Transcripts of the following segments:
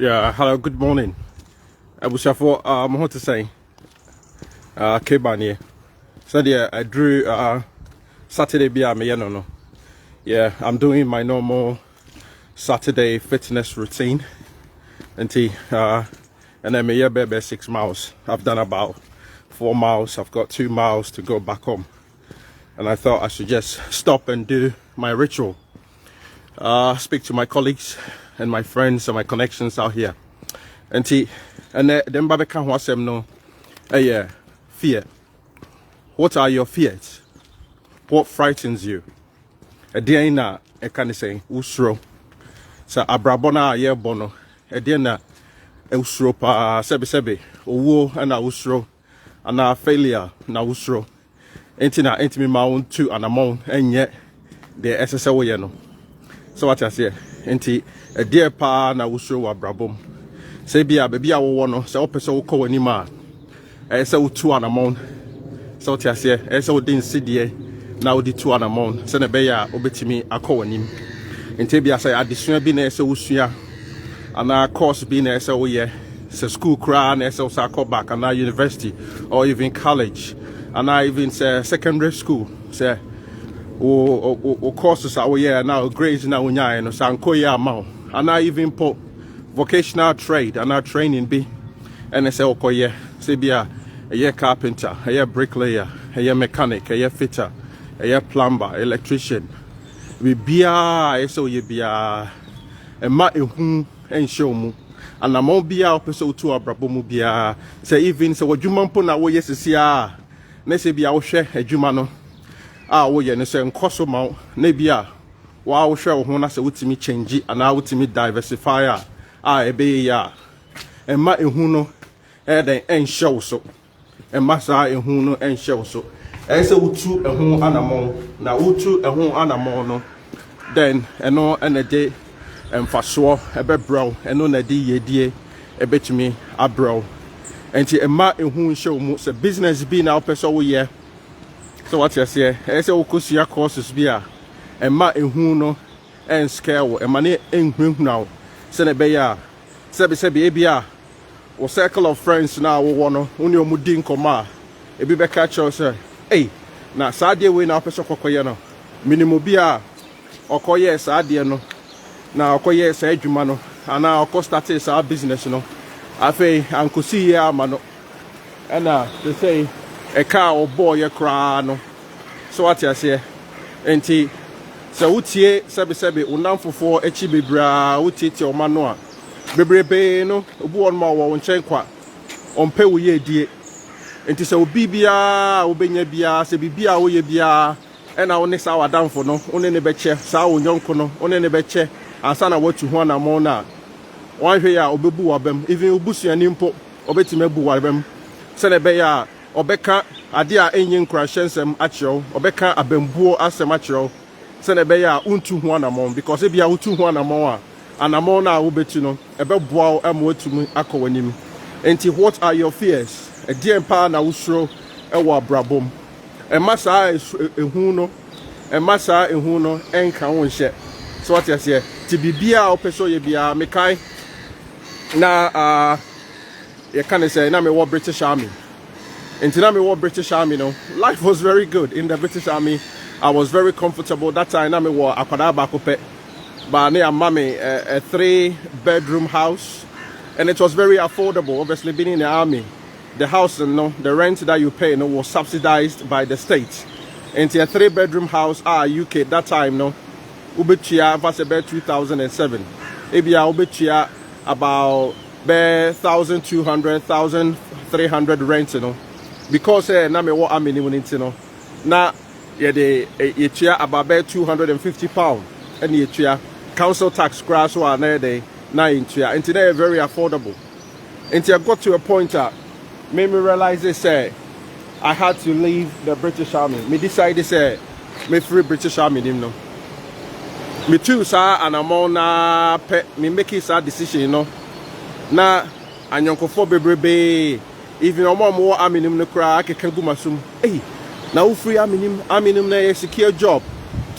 Yeah, hello, good morning. I wish I thought what to say. K-Ban here. So yeah, I drew Saturday be me no. Yeah, I'm doing my normal Saturday fitness routine. And then me baby 6 miles. I've done about 4 miles. I've got 2 miles to go back home. And I thought I should just stop and do my ritual. Speak to my colleagues and my friends and my connections out here. And then Baba can watch them no. Fear. What are your fears? What frightens you? A day na I can say usro. Sa abrabona ye bono. A day na usro pa sebe owo na usro. Ana failure na usro. Enti me ma own two and amount and yet the SSO ye no. So what I say? Enti a dear pa na usro wa brabom. Say be a baby I want so person will call any man. I say 2 and amount. So what I say? I say didn't see the now the 2 and amount. Send a bear obeti me a call him. Enti be I say additional be na so usuya. And our course be na so yeah. So school cry and so call back and now university or even college. And I even say secondary school. Say o courses are yeah now grades now unya no sanko ya amount. And I even put vocational trade and our training be and I say okoye say be a carpenter, a bricklayer, a mechanic, a fitter, a plumber, electrician. We be a so ye be a ma ehun en show mu and na mo be a person to abrabo mu be a say even so wadwuma mpo na wo yesisi a na say be a wo hwe adwuma no a wo ye no say nkoso ma na be a wa wo hwe wo ho na say wutimi change and na wutimi diversify ebe ya emma ehun no den en show so emma sa ehun no en show so say wutu ehun anamon na wutu ehun anamon no then eno ene de emfaso ebe brow eno na de yedie ebetumi abrow enti emma ehun show mu say business be na opeso wo ye so what you say say wokosia courses bi a emma ehun no en scale emma ne enhun now sene be ya sebe ebia o circle of friends na wo no oni omudi nkoma ebi be catch us say na saade we na peso kokoye no minimum bia okoye saade no na okoye sa adwuma no ana okọ start sa business no afei ankosi ya ama no na they say a car or boy kra no so what you say enti so wutie sebe unamfofo echi bebra wutiti o mano a bebrebe no obu on ma wo nchen kwa ompe wo ye die enti so obi bia obenya bia se bibia wo ye bia na wo ne sa wadamfo no one ne beche sa wo nyonko no one ne beche ansa na watu ho na mo na wanhwe ya obebu wabam even obusuani mpo obetime bu wabam se ne be ya obeka ade a enyin krashensem achiro obeka abambuo asem achiro se ne be ya untu ho na mo because e bia utu ho na mo a anamon na wo beti no ebe boa am watumi akowanim enti what are your fears e die pa na wusro e wo abrabom e masa ehun no enka won hye so what you say ti bibia opeso ye bia mekai na you can say na me wo British Army enti na me wo British Army no life was very good in the British Army. I was very comfortable that time na me wo akwada ba kope but near mommy a 3-bedroom house and it was very affordable. Obviously being in the army, the house the rent that you pay was subsidized by the state. And a 3-bedroom house UK that time ubetia was about 2007 ebia ubetia about 1,200 1,300 rent because na me wo army ni na ye de about £250 and ye council tax crash or another na intua and today very affordable until I got to a point that made me realize they say I had to leave the British Army. Me decided say me free British Army no me too sir and I'm on me make it a decision na anyonkofo bebrebe even more army no kra akeka gu masum na wo free army na secure job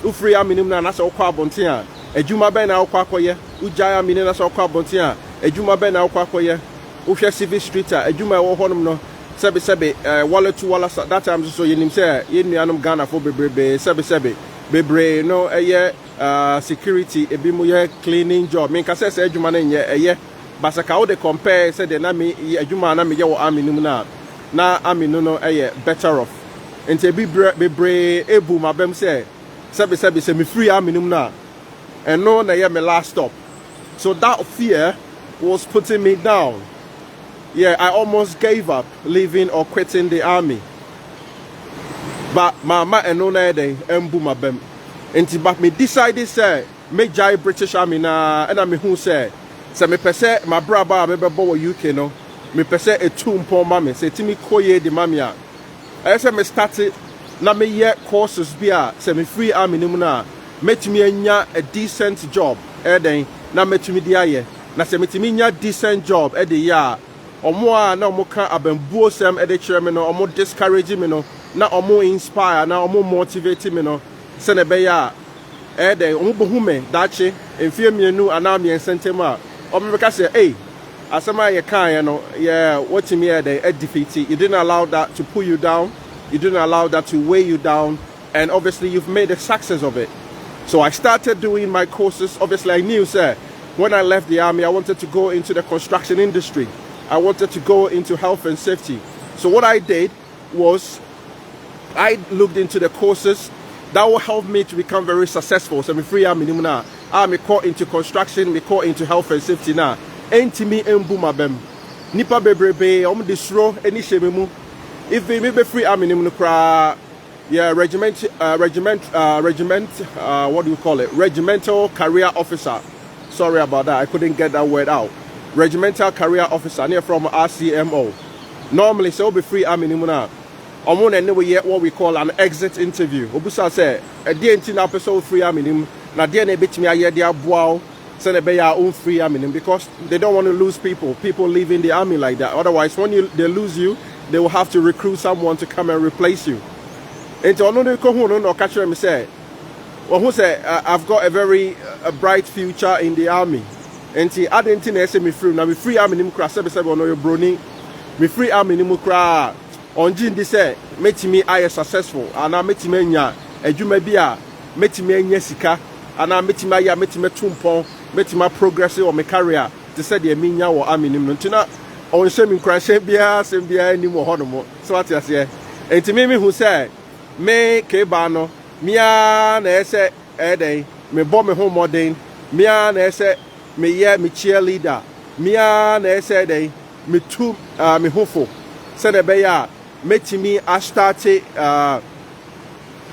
wo free army na so kwa abonten a adwuma ben na akwa akoye ujaya mini na so kwa bontia adwuma bɛ na wokɔ akɔyɛ wohwɛ civil street a adwuma ɛwɔ hɔ nom no sɛbe wallet to wallet that time so yenim sɛ yenuanom Ghana for bebrebe sɛbe bebre no ɛyɛ security ebi mu yɛ cleaning job menka sɛ adwuma no nyɛ ɛyɛ basaka wo de compare sɛ de na me adwuma na me yɛ wɔ army no mu na army no ɛyɛ better off enti bebre ebu mabem sɛ me free army no mu na ɛno na ɛyɛ me last stop. So that fear was putting me down. Yeah, I almost gave up leaving or quitting the army. But mama and no day embu mabem. Enti but me decided say me jai British army na and me who say me pese my braba me bo UK no me pese a tumpo mama say timi koye di mamia. I say me started na me ye courses bia say me free army ni mu na metimi anya a decent job then na metimi di aye na say metimi nya decent job e de ya omo a na omo ka abambuo sem e de kire me no omo discourage me no na omo inspire na omo motivate me no se ne be ya then omo bohu me dachi emfie mienu ana me sentem a omo be ka say hey asema ye kan no yeah what me e de defeat you didn't allow that to pull you down, you didn't allow that to weigh you down, and obviously you've made a success of it. So I started doing my courses. Obviously, I knew, sir, when I left the army, I wanted to go into the construction industry. I wanted to go into health and safety. So what I did was I looked into the courses that will help me to become very successful. So I'm free army now. I'm caught into construction, me caught into health and safety now. Enti me embu mabem. Nipa bebrebe, disro any shememu. If we be free army kra. Yeah, regiment, what do you call it? Regimental career officer. Sorry about that, I couldn't get that word out. Regimental career officer, near from RCMO. Normally, so be free army nimuna. Omon and never yet what we call an exit interview. Obusa say, a day in episode free army nim, na day ne bit me a year dia bow, send a bay our own free army because they don't want to lose people leaving the army like that. Otherwise, when they lose you, they will have to recruit someone to come and replace you. And to no catch me say, well, who say I've got a very bright future in the army. And see, I didn't think me free. Now me free army nimu kra sebe no your brony. Me free army nimu kra on jin di say make me I successful. And I make me nya adwuma bia make me nya sika. And I make me ya make me tumpon, make me progress on my career. To say the me nya wo army nimu ntina on say me kra say bia ni mo hono mo. So what you say? And to me who say me kebano mia na ese eden me bo me home modern mia na ese me ye me cheerleader mia na ese eden me tu me hofo se de be ya metimi a start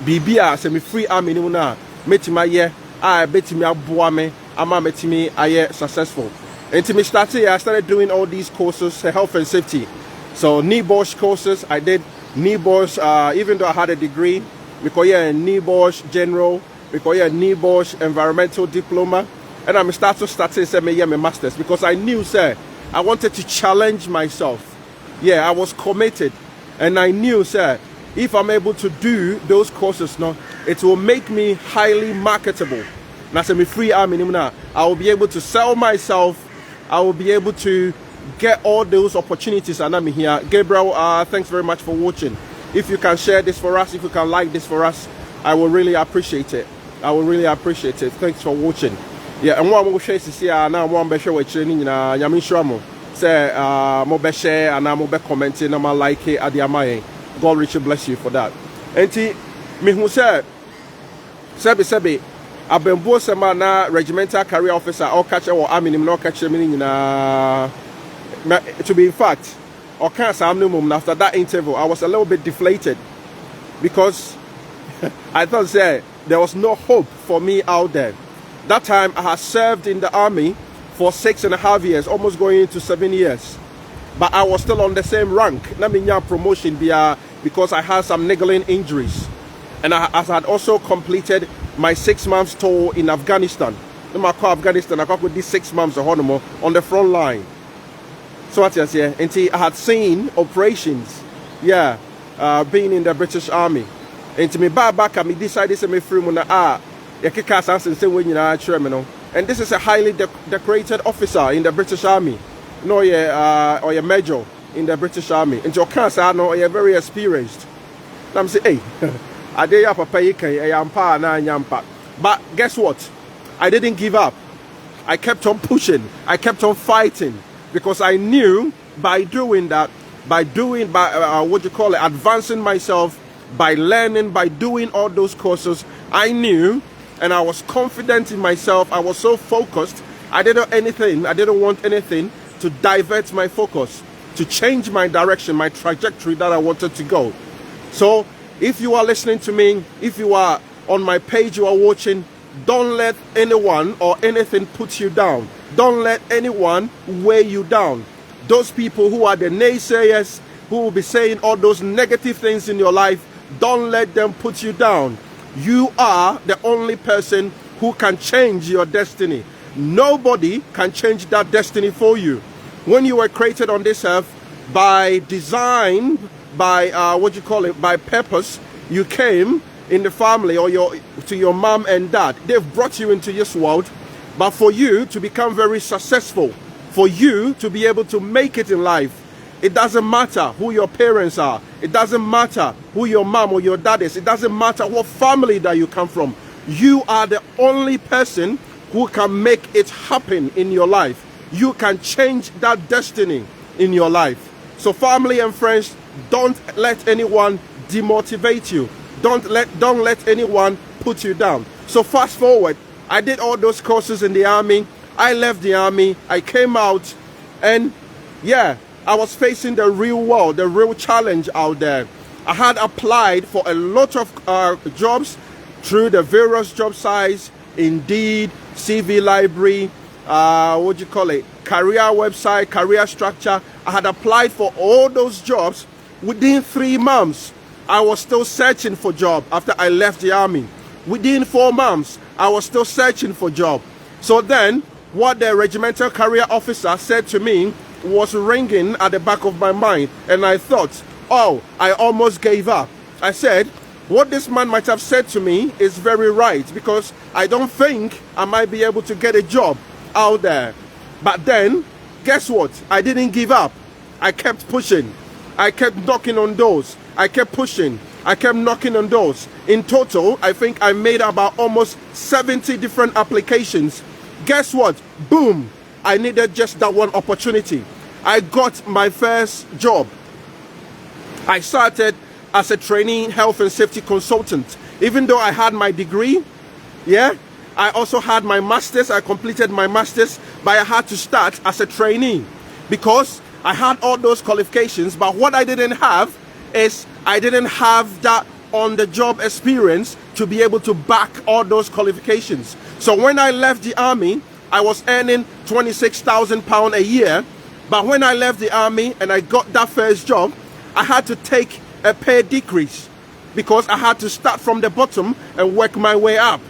bibia se me free army ni mu na metima ye a betimi aboa me ama metimi aye successful. Until me started, I started doing all these courses, health and safety. So NEBOSH courses, I did NEBOSH, even though I had a degree, because yeah, NEBOSH general, because yeah, NEBOSH environmental diploma, and I'm starting say me yeah, my masters because I knew, sir, I wanted to challenge myself. Yeah, I was committed, and I knew, sir, if I'm able to do those courses now, it will make me highly marketable. Now, say me free army now, I will be able to sell myself. I will be able to get all those opportunities, and I'm here. Gabriel, thanks very much for watching. If you can share this for us, if you can like this for us, I will really appreciate it. I will really appreciate it. Thanks for watching. Yeah, and one more share to see now one be share with training na yamin shamo. Say mo be share and mo be commenting and mo like it at the amaye. God richly bless you for that. Enti me who say sebi abembo sema na regimental career officer or catch or army nim no catch me na to be in fact or can't after that interview I was a little bit deflated because I thought there was no hope for me out there. That time I had served in the army for 6.5 years, almost going into 7 years, but I was still on the same rank. Not mean promotion because I had some niggling injuries, and I had also completed my 6 months tour in Afghanistan. I got with these 6 months on the front line. So what you say? And I had seen operations, being in the British Army. And to me back, I decided to me free muna you kick us and say when you know And this is a highly decorated officer in the British Army. No, yeah, or a major in the British Army. And your cancer, no, you're very experienced. I'm saying, hey, I did up a pay, but guess what? I didn't give up. I kept on pushing. I kept on fighting because I knew by doing that, by advancing myself, by learning, by doing all those courses, I knew and I was confident in myself. I was so focused. I didn't want anything to divert my focus, to change my direction, my trajectory that I wanted to go. So if you are listening to me, if you are on my page, you are watching, don't let anyone or anything put you down. Don't let anyone weigh you down. Those people who are the naysayers, who will be saying all those negative things in your life, don't let them put you down. You are the only person who can change your destiny. Nobody can change that destiny for you. When you were created on this earth by design, by by purpose, you came in the family or to your mom and dad. They've brought you into this world, but for you to become very successful, for you to be able to make it in life, it doesn't matter who your parents are. It doesn't matter who your mom or your dad is. It doesn't matter what family that you come from. You are the only person who can make it happen in your life. You can change that destiny in your life. So family and friends, don't let anyone demotivate you. Don't let anyone put you down. So fast forward, I did all those courses in the army. I left the army. I came out, and yeah, I was facing the real world, the real challenge out there. I had applied for a lot of jobs through the various job sites, Indeed, CV Library, career website, career structure. I had applied for all those jobs. Within 3 months, I was still searching for job after I left the army. Within 4 months, I was still searching for job. So then, what the regimental career officer said to me was ringing at the back of my mind, and I thought, oh, I almost gave up. I said, what this man might have said to me is very right, because I don't think I might be able to get a job out there. But then, guess what? I didn't give up. I kept pushing. I kept knocking on doors. I kept pushing. I kept knocking on doors. In total, I think I made about almost 70 different applications. Guess what? Boom! I needed just that one opportunity. I got my first job. I started as a trainee health and safety consultant. Even though I had my degree, yeah, I also had my master's. I completed my master's, but I had to start as a trainee because I had all those qualifications. But what I didn't have is I didn't have that on-the-job experience to be able to back all those qualifications. So when I left the army, I was earning £26,000 a year. But when I left the army and I got that first job, I had to take a pay decrease because I had to start from the bottom and work my way up.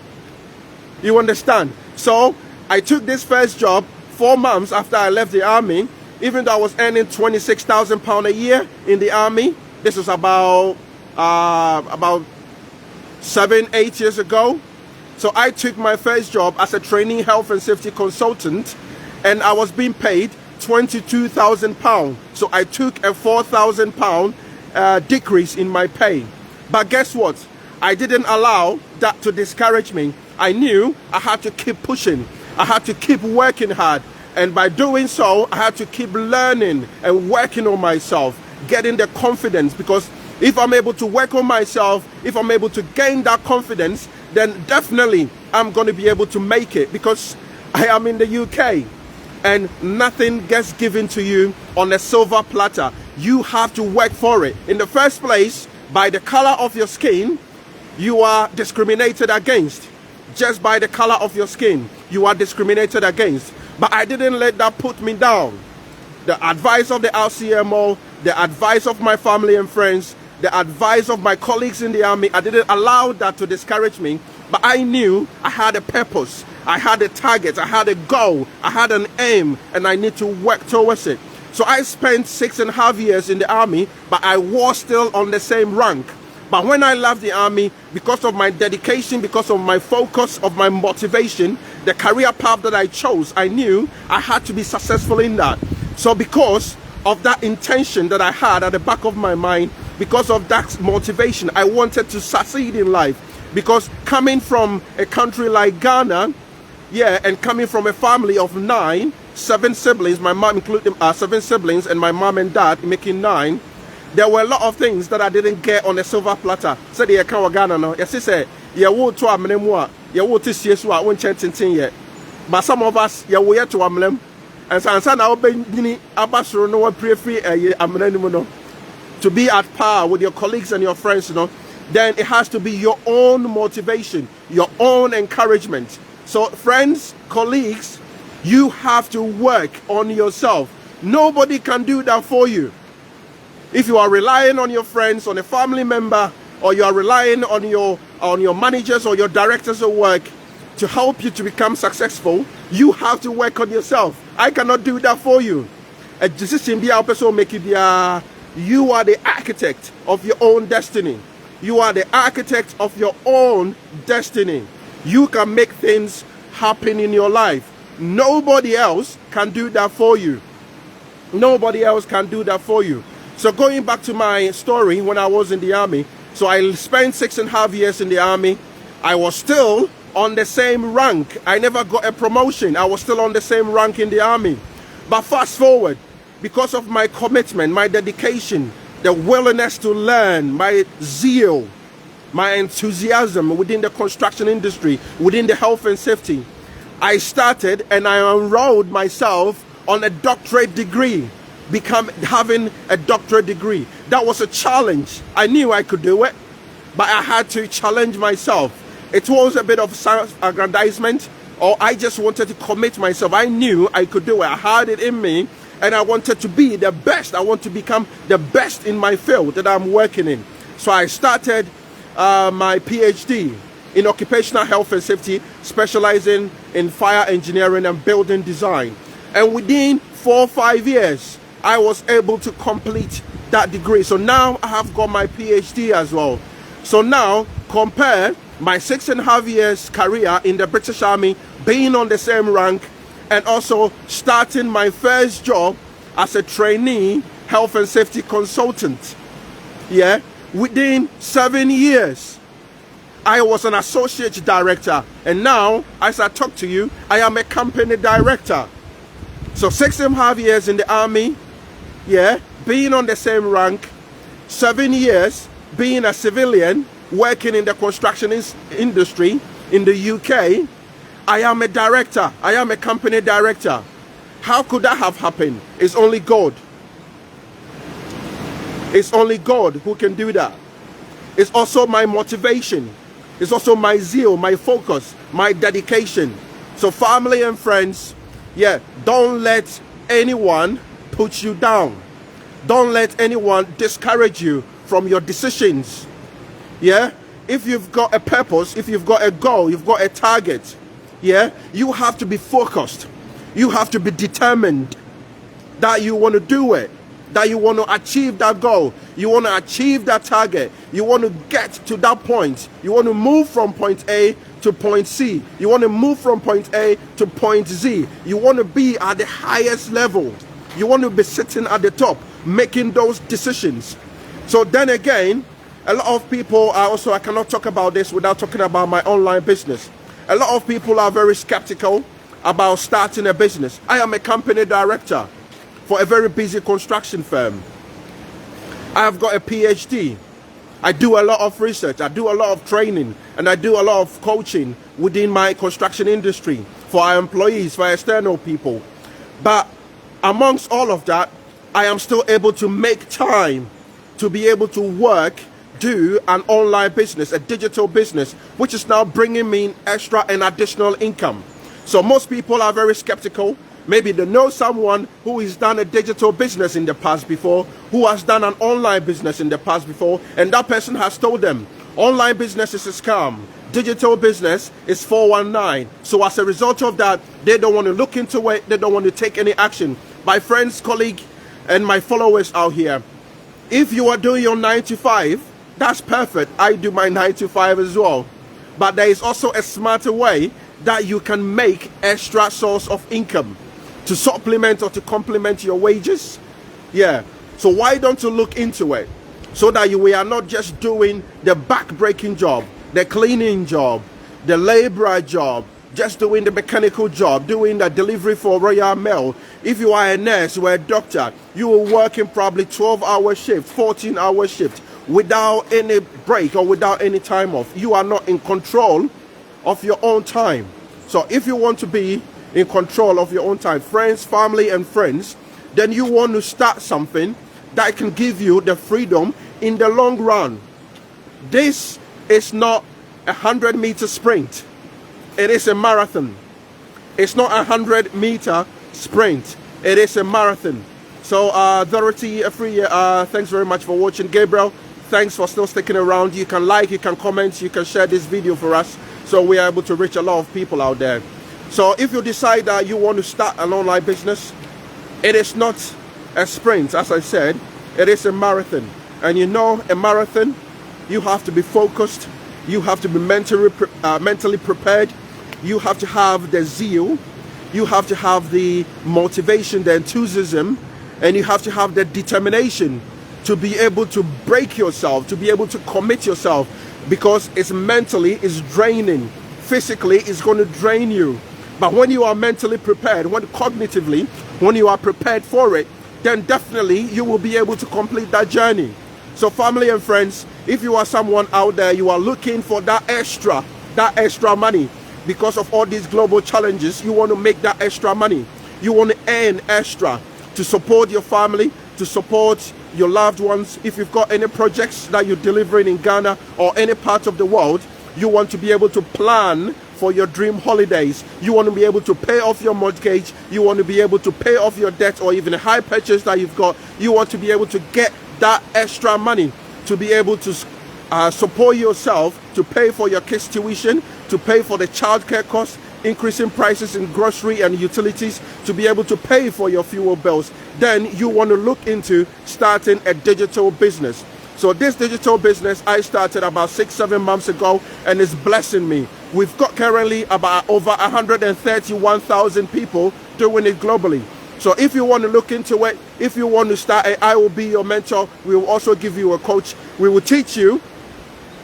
You understand? So I took this first job 4 months after I left the army. Even though I was earning £26,000 a year in the army, this was about 7-8 years ago. So I took my first job as a trainee health and safety consultant, and I was being paid £22,000. So I took a £4,000 decrease in my pay. But guess what? I didn't allow that to discourage me. I knew I had to keep pushing. I had to keep working hard. And by doing so, I had to keep learning and working on myself, getting the confidence. Because if I'm able to work on myself, if I'm able to gain that confidence, then definitely I'm going to be able to make it. Because I am in the UK and nothing gets given to you on a silver platter. You have to work for it. In the first place, by the color of your skin, you are discriminated against. Just by the color of your skin, you are discriminated against. But I didn't let that put me down. The advice of the RCMO, the advice of my family and friends, the advice of my colleagues in the army, I didn't allow that to discourage me. But I knew I had a purpose. I had a target. I had a goal. I had an aim, and I need to work towards it. So I spent 6.5 years in the army, but I was still on the same rank. But when I left the army, because of my dedication, because of my focus, of my motivation, the career path that I chose, I knew I had to be successful in that. So because of that intention that I had at the back of my mind, because of that motivation, I wanted to succeed in life. Because coming from a country like Ghana, yeah, and coming from a family of 7 siblings, my mom including 7 siblings, and my mom and dad making 9, there were a lot of things that I didn't get on a silver platter. So the account Ghana no, yes, say, yeah, wo to amlemwa, yeah, wo to see so I won't chanting yet. But some of us, yeah, we to amlem, and so now be abasro no pray free amlem to be at par with your colleagues and your friends, you know. Then it has to be your own motivation, your own encouragement. So friends, colleagues, you have to work on yourself. Nobody can do that for you. If you are relying on your friends, on a family member, or you are relying on your managers or your directors of work to help you to become successful, you have to work on yourself. I cannot do that for you. You are the architect of your own destiny. You are the architect of your own destiny. You can make things happen in your life. Nobody else can do that for you. Nobody else can do that for you. So going back to my story when I was in the army, so I spent 6.5 years in the army. I was still on the same rank. I never got a promotion. I was still on the same rank in the army. But fast forward, because of my commitment, my dedication, the willingness to learn, my zeal, my enthusiasm within the construction industry, within the health and safety, I started and I enrolled myself on a doctorate degree, having a doctorate degree. That was a challenge. I knew I could do it, but I had to challenge myself. It was a bit of self-aggrandizement, or I just wanted to commit myself. I knew I could do it. I had it in me. And I wanted to be the best. I want to become the best in my field that I'm working in. So I started my PhD in occupational health and safety, specializing in fire engineering and building design. And within 4 or 5 years, I was able to complete that degree. So now I have got my PhD as well. So now compare my 6.5 years career in the British Army, being on the same rank, and also starting my first job as a trainee health and safety consultant. Yeah, within 7 years, I was an associate director, and now, as I talk to you, I am a company director. So 6.5 years in the army, yeah, being on the same rank, 7 years being a civilian, working in the construction industry in the UK. I am a director. I am a company director. How could that have happened? It's only God. It's only God who can do that. It's also my motivation. It's also my zeal, my focus, my dedication. So family and friends, yeah, don't let anyone put you down. Don't let anyone discourage you from your decisions. Yeah? If you've got a purpose, if you've got a goal, you've got a target, yeah, you have to be focused. You have to be determined that you want to do it, that you want to achieve that goal, you want to achieve that target, you want to get to that point, you want to move from point A to point C, you want to move from point A to point Z, you want to be at the highest level, you want to be sitting at the top, making those decisions. So then again, a lot of people are also, I cannot talk about this without talking about my online business. A lot of people are very skeptical about starting a business. I am a company director for a very busy construction firm. I have got a PhD. I do a lot of research. I do a lot of training, and I do a lot of coaching within my construction industry for our employees, for external people. But amongst all of that, I am still able to make time to be able to work, do an online business, a digital business, which is now bringing me extra and additional income. So most people are very skeptical. Maybe they know someone who has done a digital business in the past before, who has done an online business in the past before, and that person has told them, online business is a scam, digital business is 419. So as a result of that, they don't want to look into it, they don't want to take any action. My friends, colleagues, and my followers out here, if you are doing your 9 to 5, that's perfect. I do my 9 to 5 as well. But there is also a smarter way that you can make extra source of income to supplement or to complement your wages. Yeah, so why don't you look into it, so that we are not just doing the back-breaking job, the cleaning job, the laborer job, just doing the mechanical job, doing the delivery for Royal Mail. If you are a nurse or a doctor, you are working probably 12-hour shift, 14-hour shift, without any break or without any time off. You are not in control of your own time. So if you want to be in control of your own time, friends, family and friends, then you want to start something that can give you the freedom in the long run. This is not a 100-meter sprint. It is a marathon. It's not a 100-meter sprint. It is a marathon. So Dorothy, thanks very much for watching. Gabriel, thanks for still sticking around. You can like, you can comment, you can share this video for us, so we are able to reach a lot of people out there. So if you decide that you want to start an online business, it is not a sprint, as I said. It is a marathon. And you know, a marathon, you have to be focused. You have to be mentally prepared. You have to have the zeal. You have to have the motivation, the enthusiasm, and you have to have the determination to be able to break yourself, to be able to commit yourself, because it's mentally draining. Physically, it's going to drain you. But when you are mentally prepared, when cognitively, when you are prepared for it, then definitely you will be able to complete that journey. So family and friends, if you are someone out there, you are looking for that extra money because of all these global challenges, you want to make that extra money. You want to earn extra to support your family, to support your loved ones. If you've got any projects that you're delivering in Ghana or any part of the world, you want to be able to plan for your dream holidays. You want to be able to pay off your mortgage. You want to be able to pay off your debt, or even a high purchase that you've got. You want to be able to get that extra money to be able to support yourself, to pay for your kids' tuition, to pay for the childcare costs, increasing prices in grocery and utilities, to be able to pay for your fuel bills. Then you want to look into starting a digital business. So this digital business I started about 6-7 months ago, and it's blessing me. We've got currently about over 131,000 people doing it globally. So if you want to look into it, if you want to start it, I will be your mentor. We will also give you a coach. We will teach you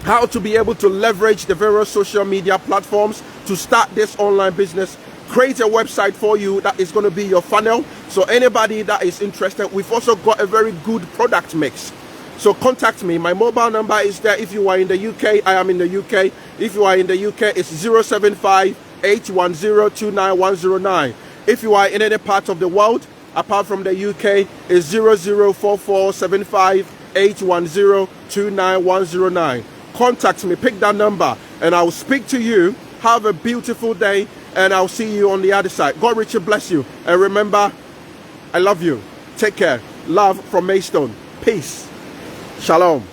how to be able to leverage the various social media platforms to start this online business. Create a website for you that is going to be your funnel. So anybody that is interested, we've also got a very good product mix. So contact me. My mobile number is there. If you are in the UK, I am in the UK. If you are in the UK, it's 075 810 29109. If you are in any part of the world, apart from the UK, it's 0044 75 810 29109. Contact me, pick that number, and I will speak to you. Have a beautiful day, and I'll see you on the other side. God richly bless you. And remember, I love you. Take care. Love from Maystone. Peace. Shalom.